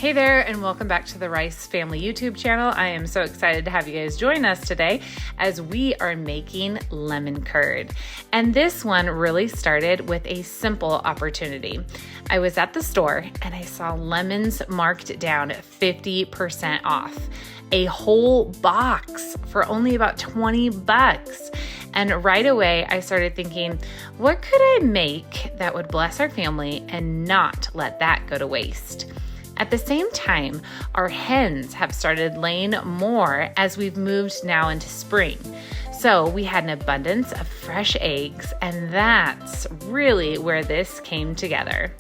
Hey there, and welcome back to the Rice Family YouTube channel. I am so excited to have you guys join us today as we are making lemon curd. And this one really started with a simple opportunity. I was at the store and I saw lemons marked down 50% off. A whole box for only about 20 bucks. And right away, I started thinking, what could I make that would bless our family and not let that go to waste? At the same time, our hens have started laying more as we've moved now into spring. So we had an abundance of fresh eggs, and that's really where this came together.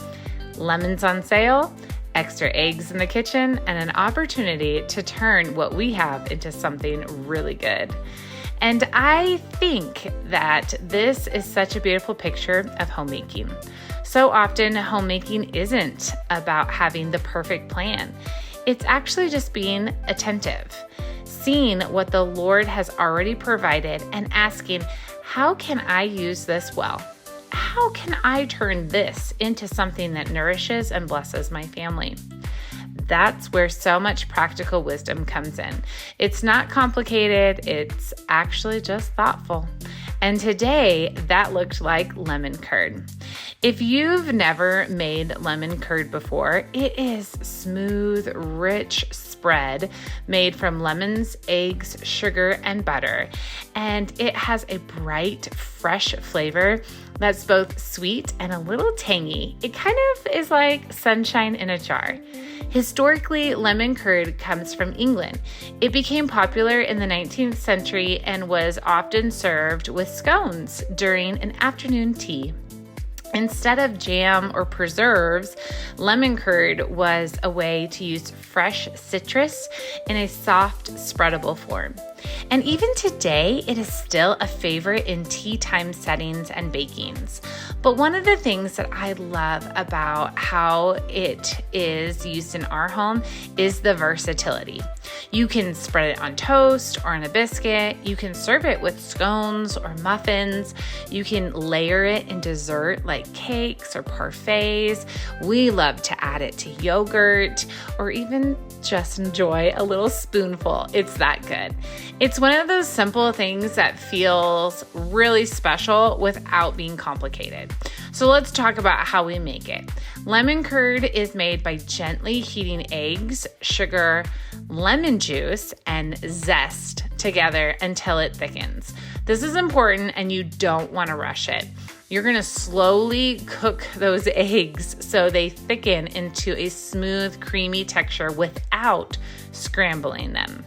Lemons on sale, extra eggs in the kitchen, and an opportunity to turn what we have into something really good. And I think that this is such a beautiful picture of homemaking. So often, homemaking isn't about having the perfect plan. It's actually just being attentive, seeing what the Lord has already provided and asking, how can I use this well? How can I turn this into something that nourishes and blesses my family? That's where so much practical wisdom comes in. It's not complicated, it's actually just thoughtful. And today, that looked like lemon curd. If you've never made lemon curd before, it is smooth, rich spread made from lemons, eggs, sugar, and butter. And it has a bright, fresh flavor that's both sweet and a little tangy. It kind of is like sunshine in a jar. Historically, lemon curd comes from England. It became popular in the 19th century and was often served with scones during an afternoon tea. Instead of jam or preserves, lemon curd was a way to use fresh citrus in a soft, spreadable form. And even today, it is still a favorite in tea time settings and bakings. But one of the things that I love about how it is used in our home is the versatility. You can spread it on toast or on a biscuit. You can serve it with scones or muffins. You can layer it in dessert like cakes or parfaits. We love to add it to yogurt or even just enjoy a little spoonful. It's that good. It's one of those simple things that feels really special without being complicated. So let's talk about how we make it. Lemon curd is made by gently heating eggs, sugar, lemon juice, and zest together until it thickens. This is important and you don't want to rush it. You're going to slowly cook those eggs so they thicken into a smooth, creamy texture without scrambling them.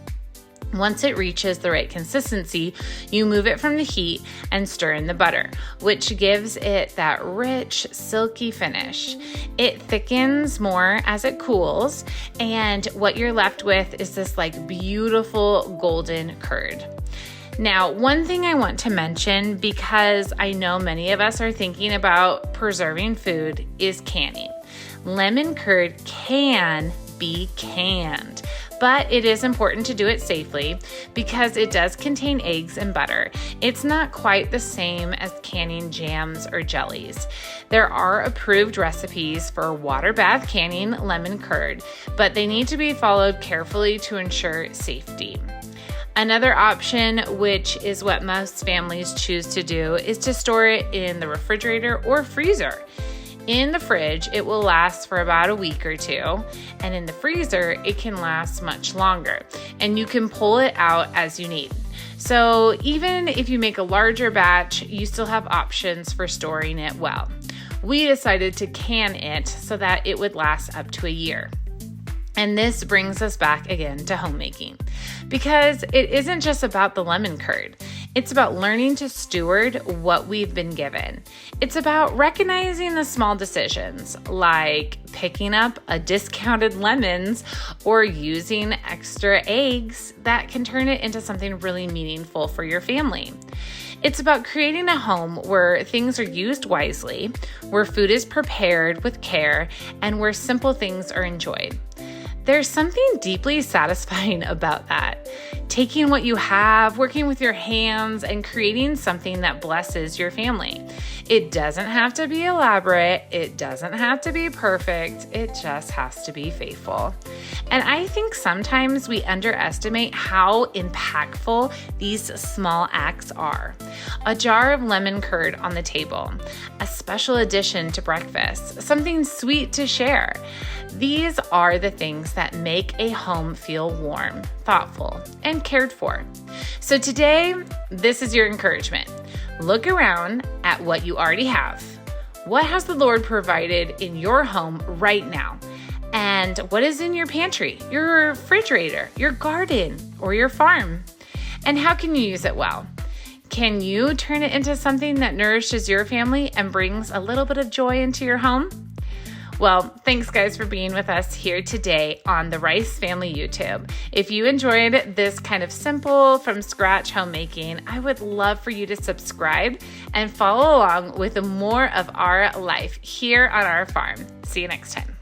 Once it reaches the right consistency, you move it from the heat and stir in the butter, which gives it that rich, silky finish. It thickens more as it cools, and what you're left with is this like beautiful golden curd. Now, one thing I want to mention, because I know many of us are thinking about preserving food, is canning. Lemon curd can be canned, but it is important to do it safely because it does contain eggs and butter. It's not quite the same as canning jams or jellies. There are approved recipes for water bath canning lemon curd, but they need to be followed carefully to ensure safety. Another option, which is what most families choose to do, is to store it in the refrigerator or freezer. In the fridge, it will last for about a week or two, and in the freezer, it can last much longer, and you can pull it out as you need. So even if you make a larger batch, you still have options for storing it well. We decided to can it so that it would last up to a year. And this brings us back again to homemaking, because it isn't just about the lemon curd. It's about learning to steward what we've been given. It's about recognizing the small decisions, like picking up a discounted lemons or using extra eggs that can turn it into something really meaningful for your family. It's about creating a home where things are used wisely, where food is prepared with care, and where simple things are enjoyed. There's something deeply satisfying about that. Taking what you have, working with your hands, and creating something that blesses your family. It doesn't have to be elaborate. It doesn't have to be perfect. It just has to be faithful. And I think sometimes we underestimate how impactful these small acts are. A jar of lemon curd on the table, a special addition to breakfast, something sweet to share. These are the things that make a home feel warm, thoughtful, and cared for. So today, this is your encouragement. Look around at what you already have. What has the Lord provided in your home right now? And what is in your pantry, your refrigerator, your garden, or your farm? And how can you use it well? Can you turn it into something that nourishes your family and brings a little bit of joy into your home? Well, thanks guys for being with us here today on the Rice Family YouTube. If you enjoyed this kind of simple from scratch homemaking, I would love for you to subscribe and follow along with more of our life here on our farm. See you next time.